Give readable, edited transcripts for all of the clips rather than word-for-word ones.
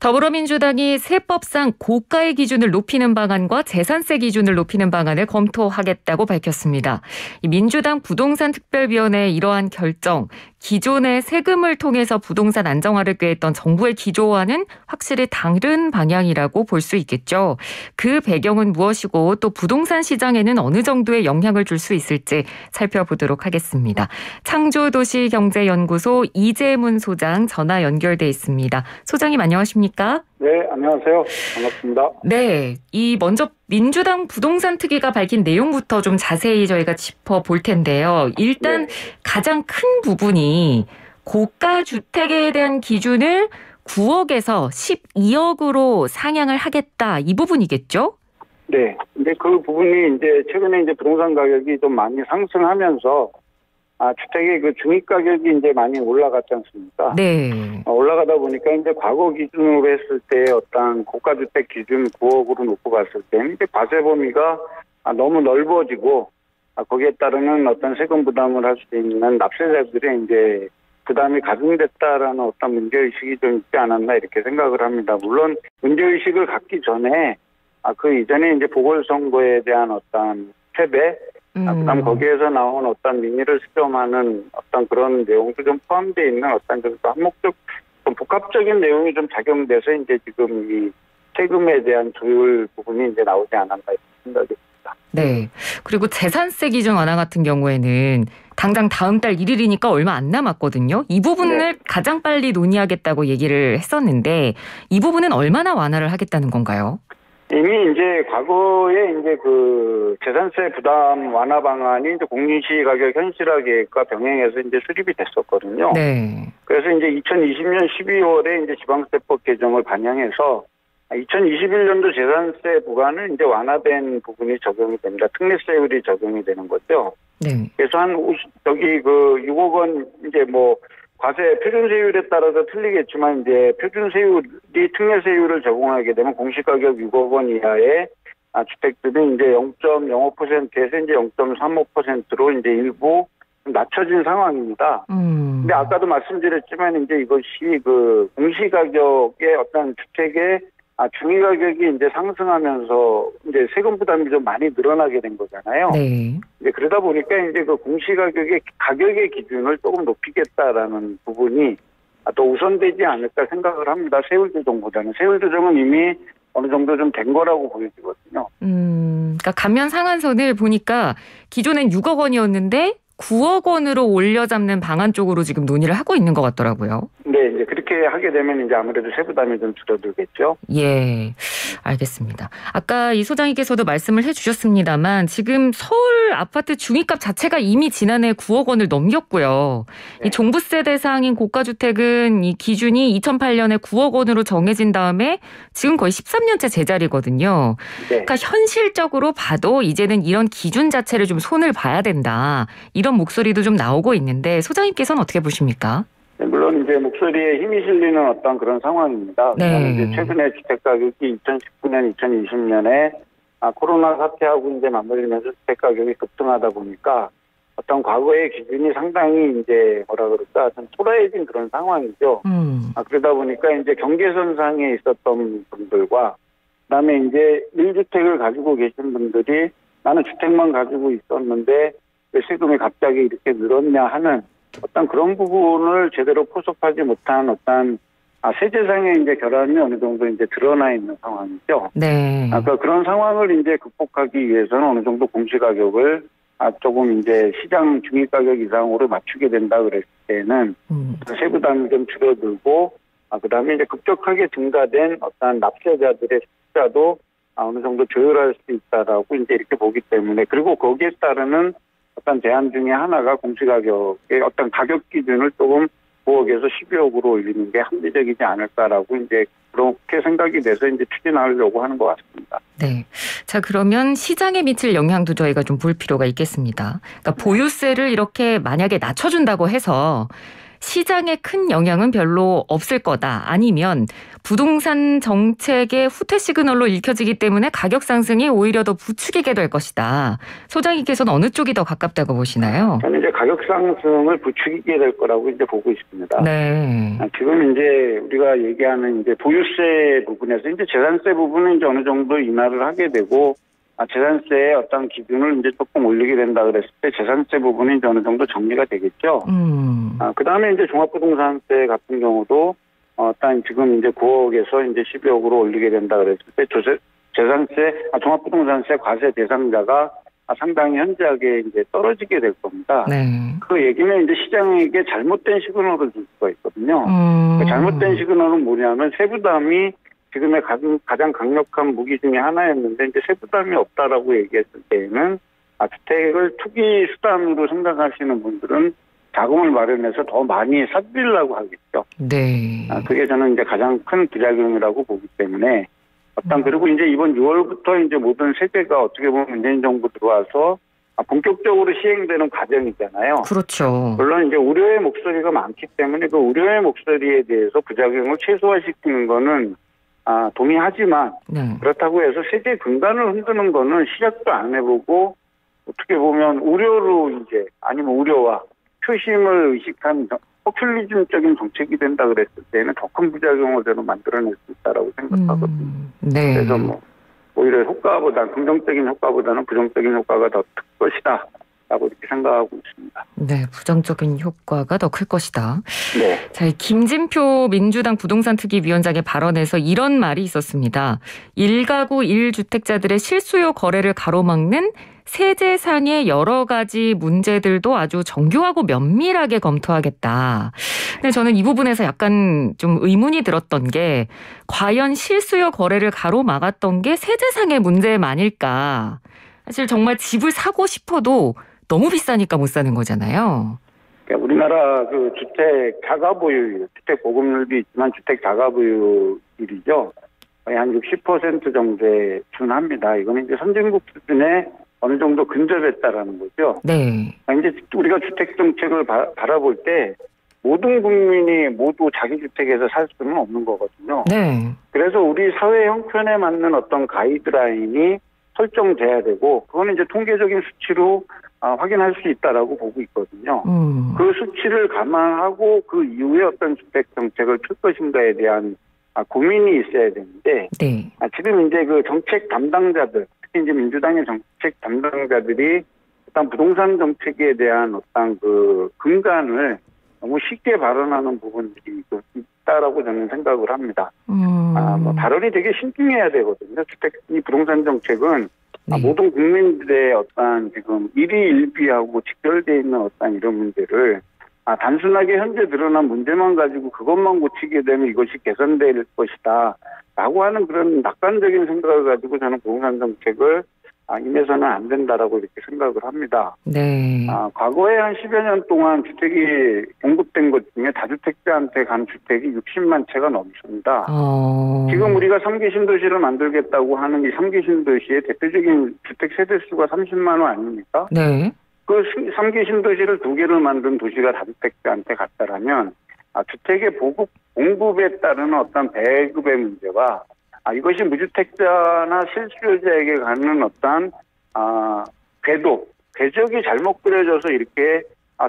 더불어민주당이 세법상 고가의 기준을 높이는 방안과 재산세 기준을 높이는 방안을 검토하겠다고 밝혔습니다. 민주당 부동산 특별위원회의 이러한 결정, 기존의 세금을 통해서 부동산 안정화를 꾀했던 정부의 기조와는 확실히 다른 방향이라고 볼 수 있겠죠. 그 배경은 무엇이고 또 부동산 시장에는 어느 정도의 영향을 줄 수 있을지 살펴보도록 하겠습니다. 창조도시경제연구소 이재문 소장 전화 연결돼 있습니다. 소장님 안녕하십니까? 네, 안녕하세요. 반갑습니다. 네, 먼저 민주당 부동산 특위가 밝힌 내용부터 좀 자세히 저희가 짚어볼 텐데요. 일단 가장 큰 부분이 고가 주택에 대한 기준을 9억에서 12억으로 상향을 하겠다, 이 부분이겠죠? 네, 근데 그 부분이 최근에 부동산 가격이 좀 많이 상승하면서 주택의 그 중위 가격이 많이 올라갔지 않습니까? 네. 올라가다 보니까 과거 기준으로 했을 때 어떤 고가 주택 기준 9억으로 놓고 봤을 때는 과세 범위가 너무 넓어지고 거기에 따르는 어떤 세금 부담을 할 수 있는 납세자들의 부담이 가중됐다라는 어떤 문제의식이 좀 있지 않았나 이렇게 생각을 합니다. 물론 문제의식을 갖기 전에 그 이전에 보궐선거에 대한 어떤 패배, 그다음 거기에서 나온 어떤 민의를 수렴하는 어떤 그런 내용도 좀 포함되어 있는 어떤 좀 한목적, 좀 복합적인 내용이 좀 작용돼서 지금 이 세금에 대한 조율 부분이 나오지 않았나 이렇게 생각이 듭니다. 네. 그리고 재산세 기준 완화 같은 경우에는 당장 다음 달 1일이니까 얼마 안 남았거든요. 이 부분을 가장 빨리 논의하겠다고 얘기를 했었는데 이 부분은 얼마나 완화를 하겠다는 건가요? 이미 과거에 그 재산세 부담 완화 방안이 공시 가격 현실화 계획과 병행해서 수립이 됐었거든요. 네. 그래서 2020년 12월에 지방세법 개정을 반영해서 2021년도 재산세 부과는 완화된 부분이 적용이 됩니다. 특례세율이 적용이 되는 거죠. 네. 그래서 6억 원 과세 표준세율에 따라서 틀리겠지만 표준세율이 특례세율을 적용하게 되면 공시가격 6억 원 이하의 주택들은 0.05%에서 0.35%로 일부 낮춰진 상황입니다. 근데 아까도 말씀드렸지만 이것이 그 공시가격의 어떤 주택의 중위 가격이 상승하면서 세금 부담이 좀 많이 늘어나게 된 거잖아요. 네. 그러다 보니까 그 가격의 기준을 조금 높이겠다라는 부분이 더 우선되지 않을까 생각을 합니다. 세율 조정보다는. 세율 조정은 이미 어느 정도 좀 된 거라고 보여지거든요. 그러니까 감면 상한선을 보니까 기존엔 6억 원이었는데 9억 원으로 올려잡는 방안 쪽으로 지금 논의를 하고 있는 것 같더라고요. 네, 그렇게 하게 되면 아무래도 세부담이 좀 줄어들겠죠. 예, 알겠습니다. 아까 이 소장님께서도 말씀을 해주셨습니다만 지금 서울 아파트 중위값 자체가 이미 지난해 9억 원을 넘겼고요. 이 종부세 대상인 고가주택은 이 기준이 2008년에 9억 원으로 정해진 다음에 지금 거의 13년째 제자리거든요. 그러니까 현실적으로 봐도 이제는 이런 기준 자체를 좀 손을 봐야 된다. 이런 목소리도 좀 나오고 있는데 소장님께서는 어떻게 보십니까? 물론 목소리에 힘이 실리는 어떤 그런 상황입니다. 네. 최근에 주택 가격이 2019년, 2020년에 코로나 사태하고 맞물리면서 주택 가격이 급등하다 보니까 어떤 과거의 기준이 상당히 좀 초라해진 그런 상황이죠. 그러다 보니까 경계선상에 있었던 분들과 그다음에 1주택을 가지고 계신 분들이 나는 주택만 가지고 있었는데 왜 세금이 갑자기 이렇게 늘었냐 하는 어떤 그런 부분을 제대로 포섭하지 못한 어떤 세제상의 결함이 어느 정도 드러나 있는 상황이죠. 네. 그런 상황을 극복하기 위해서는 어느 정도 공시가격을 조금 시장 중위 가격 이상으로 맞추게 된다 그랬을 때는 세부담이 좀 줄어들고 그다음에 급격하게 증가된 어떤 납세자들의 숫자도 어느 정도 조율할 수 있다라고 이렇게 보기 때문에 그리고 거기에 따르는 어떤 대안 중에 하나가 공시가격의 어떤 가격 기준을 조금 9억에서 12억으로 올리는 게 합리적이지 않을까라고 그렇게 생각이 돼서 추진하려고 하는 것 같습니다. 네. 자, 그러면 시장에 미칠 영향도 저희가 좀 볼 필요가 있겠습니다. 그러니까 보유세를 이렇게 만약에 낮춰준다고 해서 시장에 큰 영향은 별로 없을 거다. 아니면 부동산 정책의 후퇴 시그널로 읽혀지기 때문에 가격 상승이 오히려 더 부추기게 될 것이다. 소장님께서는 어느 쪽이 더 가깝다고 보시나요? 저는 이제 가격 상승을 부추기게 될 거라고 이제 보고 있습니다. 네. 지금 이제 우리가 얘기하는 이제 보유세 부분에서 이제 재산세 부분은 이제 어느 정도 인하를 하게 되고, 재산세의 어떤 기준을 이제 조금 올리게 된다 그랬을 때 재산세 부분이 이제 어느 정도 정리가 되겠죠. 그 다음에 이제 종합부동산세 같은 경우도 일단 지금 이제 9억에서 이제 12억으로 올리게 된다 그랬을 때 재산세, 종합부동산세 과세 대상자가 상당히 현저하게 이제 떨어지게 될 겁니다. 네. 그 얘기는 이제 시장에게 잘못된 시그널을 줄 수가 있거든요. 그 잘못된 시그널은 뭐냐면 세부담이 지금의 가장 강력한 무기 중에 하나였는데 이제 세부담이 없다라고 얘기했을 때에는 주택을 투기 수단으로 생각하시는 분들은 자금을 마련해서 더 많이 사들이려고 하겠죠. 네. 그게 저는 이제 가장 큰 부작용이라고 보기 때문에 그리고 이제 이번 6월부터 이제 모든 세제가 어떻게 보면 문재인 정부 들어와서 본격적으로 시행되는 과정이잖아요. 그렇죠. 물론 이제 우려의 목소리가 많기 때문에 그 우려의 목소리에 대해서 부작용을 최소화시키는 거는 동의하지만 그렇다고 해서 세제 근간을 흔드는 거는 시작도 안 해보고 어떻게 보면 우려로 이제 아니면 우려와 표심을 의식한 포퓰리즘적인 정책이 된다 그랬을 때는 더 큰 부작용을 저는 만들어낼 수 있다라고 생각하거든요. 네. 그래서 오히려 긍정적인 효과보다는 부정적인 효과가 더 클 것이다. 라고 이렇게 생각하고 있습니다. 네, 부정적인 효과가 더 클 것이다. 네. 자, 김진표 민주당 부동산특위위원장의 발언에서 이런 말이 있었습니다. 1가구 1주택자들의 실수요 거래를 가로막는 세제상의 여러 가지 문제들도 아주 정교하고 면밀하게 검토하겠다. 근데 저는 이 부분에서 약간 좀 의문이 들었던 게 과연 실수요 거래를 가로막았던 게 세제상의 문제만일까? 사실 정말 집을 사고 싶어도 너무 비싸니까 못 사는 거잖아요. 그러니까 우리나라 그 주택 자가 보유율, 주택 보급률도 있지만 주택 자가 보유율이죠. 거의 한 60% 정도에 준합니다. 이거는 이제 선진국 수준에 어느 정도 근접했다라는 거죠. 네. 이제 우리가 주택 정책을 바라볼 때 모든 국민이 모두 자기 주택에서 살 수는 없는 거거든요. 네. 그래서 우리 사회 형편에 맞는 어떤 가이드라인이 설정돼야 되고, 그거는 이제 통계적인 수치로 확인할 수 있다라고 보고 있거든요. 그 수치를 감안하고 그 이후에 어떤 주택 정책을 펼 것인가에 대한 고민이 있어야 되는데, 네. 지금 이제 그 정책 담당자들, 특히 이제 민주당의 정책 담당자들이 일단 부동산 정책에 대한 어떤 그 근간을 너무 쉽게 발언하는 부분들이 있다라고 저는 생각을 합니다. 발언이 되게 신중해야 되거든요. 이 부동산 정책은 모든 국민들의 어떤 지금 일희일비하고 직결되어 있는 어떤 이런 문제를 단순하게 현재 드러난 문제만 가지고 그것만 고치게 되면 이것이 개선될 것이다 라고 하는 그런 낙관적인 생각을 가지고 저는 부동산 정책을 임해서는 안 된다라고 이렇게 생각을 합니다. 네. 과거에 한 10여 년 동안 주택이 공급된 것 중에 다주택자한테 간 주택이 60만 채가 넘습니다. 지금 우리가 3기 신도시를 만들겠다고 하는 이 3기 신도시의 대표적인 주택 세대수가 30만 호 아닙니까? 네. 그 3기 신도시를 2개를 만든 도시가 다주택자한테 갔다라면 주택의 공급에 따른 어떤 배급의 문제와 이것이 무주택자나 실수요자에게 가는 어떤 궤적이 잘못 그려져서 이렇게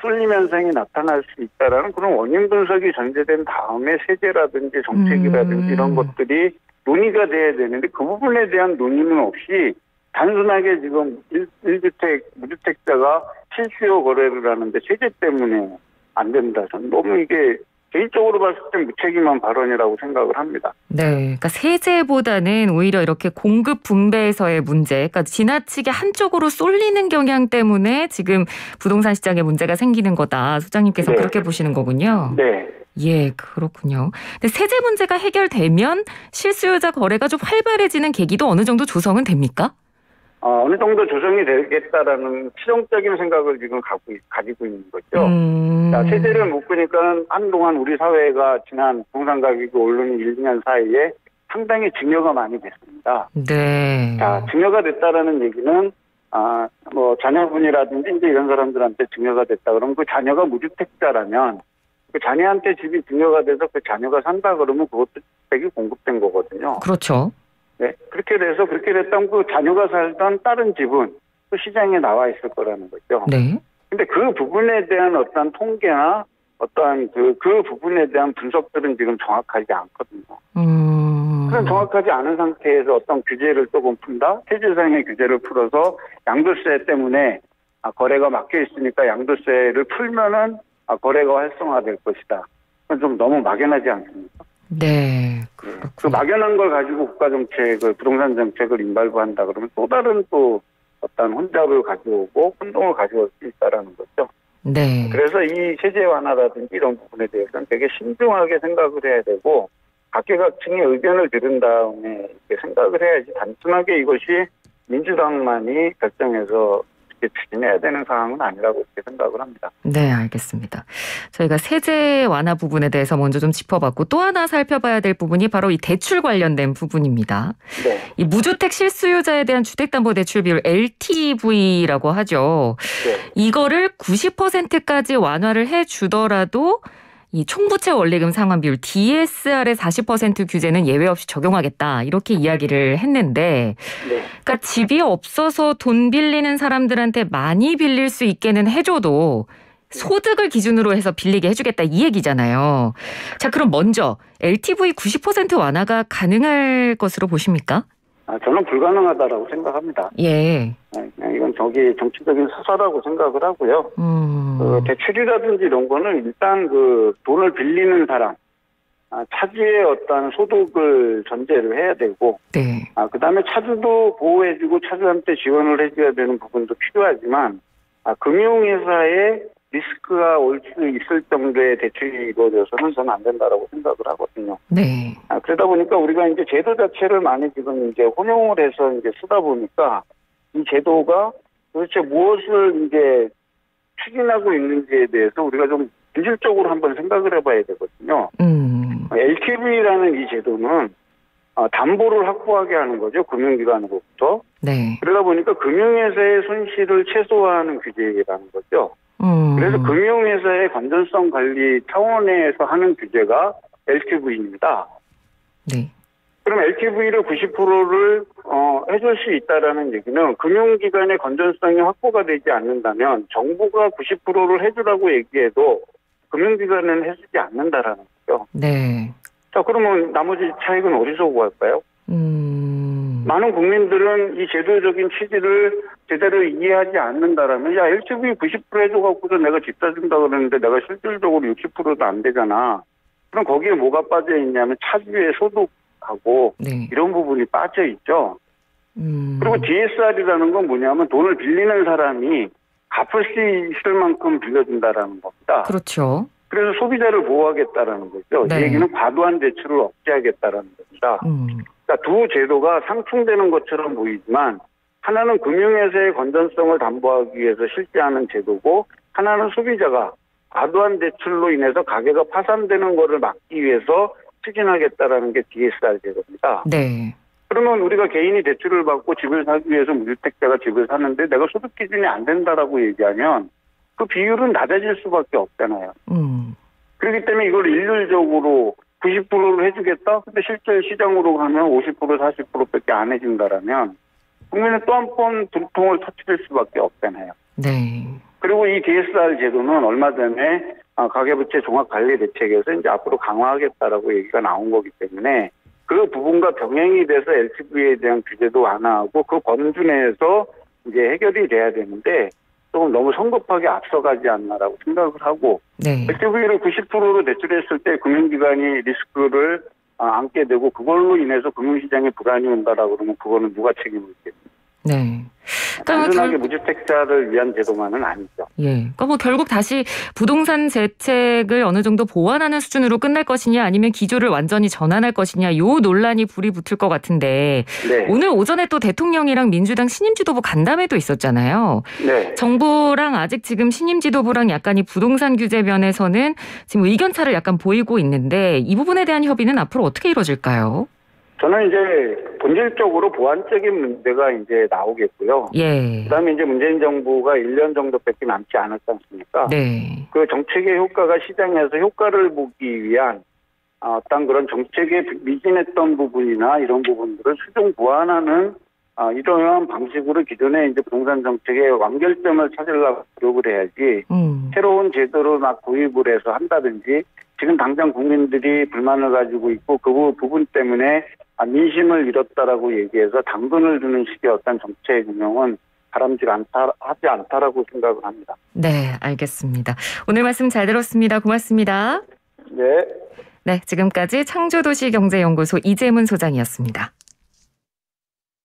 쏠림 현상이 나타날 수 있다라는 그런 원인 분석이 전제된 다음에 세제라든지 정책이라든지 이런 것들이 논의가 돼야 되는데 그 부분에 대한 논의는 없이 단순하게 지금 1주택, 무주택자가 실수요 거래를 하는데 세제 때문에 안 된다. 저는 너무 이게 개인적으로 봤을 때 무책임한 발언이라고 생각을 합니다. 네, 그러니까 세제보다는 오히려 이렇게 공급 분배에서의 문제, 그러니까 지나치게 한쪽으로 쏠리는 경향 때문에 지금 부동산 시장에 문제가 생기는 거다. 소장님께서 그렇게 보시는 거군요. 네. 예, 그렇군요. 근데 세제 문제가 해결되면 실수요자 거래가 좀 활발해지는 계기도 어느 정도 조성은 됩니까? 어느 정도 조정이 되겠다라는 실용적인 생각을 지금 가지고 있는 거죠. 세제를 묶으니까 한동안 우리 사회가 지난 부동산 가격이 오르는 1, 2년 사이에 상당히 증여가 많이 됐습니다. 네. 증여가 됐다라는 얘기는 자녀분이라든지 이제 이런 사람들한테 증여가 됐다 그러면 그 자녀가 무주택자라면 그 자녀한테 집이 증여가 돼서 그 자녀가 산다 그러면 그것도 주택이 공급된 거거든요. 그렇죠. 네. 그렇게 됐다면 그 자녀가 살던 다른 집은 또 시장에 나와 있을 거라는 거죠. 네. 근데 그 부분에 대한 어떤 통계나 어떠한 그 부분에 대한 분석들은 지금 정확하지 않거든요. 그런 정확하지 않은 상태에서 어떤 규제를 조금 푼다? 체제상의 규제를 풀어서 양도세 때문에 거래가 막혀 있으니까 양도세를 풀면은 거래가 활성화될 것이다. 그건 좀 너무 막연하지 않습니까? 네. 그 막연한 걸 가지고 국가 정책을, 부동산 정책을 임발부한다 그러면 또 다른 또 어떤 혼잡을 가져오고 혼동을 가져올 수 있다라는 거죠. 네. 그래서 이 세제 완화라든지 이런 부분에 대해서는 되게 신중하게 생각을 해야 되고 각계각층의 의견을 들은 다음에 이렇게 생각을 해야지 단순하게 이것이 민주당만이 결정해서 이렇게 추진해야 되는 상황은 아니라고 이렇게 생각을 합니다. 네, 알겠습니다. 저희가 세제 완화 부분에 대해서 먼저 좀 짚어봤고 또 하나 살펴봐야 될 부분이 바로 이 대출 관련된 부분입니다. 네. 이 무주택 실수요자에 대한 주택담보대출 비율 LTV라고 하죠. 네. 이거를 90%까지 완화를 해주더라도 이 총부채 원리금 상환 비율 DSR의 40% 규제는 예외 없이 적용하겠다 이렇게 이야기를 했는데 네. 그러니까 집이 없어서 돈 빌리는 사람들한테 많이 빌릴 수 있게는 해줘도 소득을 기준으로 해서 빌리게 해주겠다 이 얘기잖아요. 자, 그럼 먼저 LTV 90% 완화가 가능할 것으로 보십니까? 저는 불가능하다라고 생각합니다. 예. 그냥 이건 정치적인 사사라고 생각을 하고요. 대출이라든지 이런 거는 일단 그 돈을 빌리는 사람, 차주의 어떤 소득을 전제를 해야 되고, 네. 그다음에 차주도 보호해주고 차주한테 지원을 해줘야 되는 부분도 필요하지만, 금융회사에 리스크가 올 수 있을 정도의 대출이 이루어져서는 저는 안 된다라고 생각을 하거든요. 네. 그러다 보니까 우리가 이제 제도 자체를 많이 지금 이제 혼용을 해서 이제 쓰다 보니까 이 제도가 도대체 무엇을 이제 추진하고 있는지에 대해서 우리가 좀 본질적으로 한번 생각을 해봐야 되거든요. LTV라는 이 제도는 담보를 확보하게 하는 거죠. 금융기관으로부터. 네. 그러다 보니까 금융회사의 손실을 최소화하는 규제라는 거죠. 그래서 금융회사의 건전성 관리 차원에서 하는 규제가 LTV입니다. 네. 그럼 LTV를 90%를 해줄 수 있다라는 얘기는 금융기관의 건전성이 확보가 되지 않는다면 정부가 90%를 해주라고 얘기해도 금융기관은 해주지 않는다라는 거죠. 네. 자, 그러면 나머지 차익은 어디서 구할까요? 많은 국민들은 이 제도적인 취지를 제대로 이해하지 않는다라면 야 LTV 90% 해줘갖고서 내가 집 사준다 그러는데 내가 실질적으로 60%도 안 되잖아. 그럼 거기에 뭐가 빠져 있냐면 차주의 소득하고 네. 이런 부분이 빠져 있죠. 그리고 DSR이라는 건 뭐냐면 돈을 빌리는 사람이 갚을 수 있을 만큼 빌려준다라는 겁니다. 그렇죠. 그래서 소비자를 보호하겠다라는 거죠. 네. 이 얘기는 과도한 대출을 억제하겠다라는 겁니다. 그러니까 두 제도가 상충되는 것처럼 보이지만 하나는 금융회사의 건전성을 담보하기 위해서 실시하는 제도고 하나는 소비자가 과도한 대출로 인해서 가게가 파산되는 것을 막기 위해서 추진하겠다라는 게 DSR 제도입니다. 네. 그러면 우리가 개인이 대출을 받고 집을 사기 위해서 무주택자가 집을 사는데 내가 소득 기준이 안 된다라고 얘기하면 그 비율은 낮아질 수밖에 없잖아요. 그렇기 때문에 이걸 일률적으로 90%를 해주겠다? 근데 실제 시장으로 가면 50% 40%밖에 안 해준다라면 국민은 또 한 번 분통을 터뜨릴 수밖에 없잖아요. 네. 그리고 이 DSR 제도는 얼마 전에 가계부채 종합관리대책에서 이제 앞으로 강화하겠다라고 얘기가 나온 거기 때문에 그 부분과 병행이 돼서 LTV에 대한 규제도 완화하고 그 범주 내에서 이제 해결이 돼야 되는데 조금 너무 성급하게 앞서가지 않나라고 생각을 하고 네. LTV를 90%로 대출했을 때 금융기관이 리스크를 안게 되고 그걸로 인해서 금융시장에 불안이 온다라고 그러면 그거는 누가 책임을 지겠습니까? 네. 단순하게 무주택자를 위한 제도만은 아니죠. 예. 그러니까 뭐 결국 다시 부동산 대책을 어느 정도 보완하는 수준으로 끝날 것이냐 아니면 기조를 완전히 전환할 것이냐 요 논란이 불이 붙을 것 같은데 네. 오늘 오전에 또 대통령이랑 민주당 신임 지도부 간담회도 있었잖아요. 네. 정부랑 아직 지금 신임 지도부랑 약간 이 부동산 규제 면에서는 지금 의견 차를 약간 보이고 있는데 이 부분에 대한 협의는 앞으로 어떻게 이루어질까요? 저는 이제 본질적으로 보완적인 문제가 이제 나오겠고요. 예. 그다음에 이제 문재인 정부가 1년 정도밖에 남지 않았지 않습니까? 네. 그 정책의 효과가 시장에서 효과를 보기 위한 어떤 그런 정책에 미진했던 부분이나 이런 부분들을 수정 보완하는 이러한 방식으로 기존의 이제 부동산 정책의 완결점을 찾으려고 노력을 해야지 새로운 제도를 막 도입을 해서 한다든지 지금 당장 국민들이 불만을 가지고 있고 그 부분 때문에 민심을 잃었다라고 얘기해서 당근을 주는 식의 어떤 정책 운영은 하지 않다라고 생각을 합니다. 네, 알겠습니다. 오늘 말씀 잘 들었습니다. 고맙습니다. 네. 네, 지금까지 창조도시경제연구소 이재문 소장이었습니다.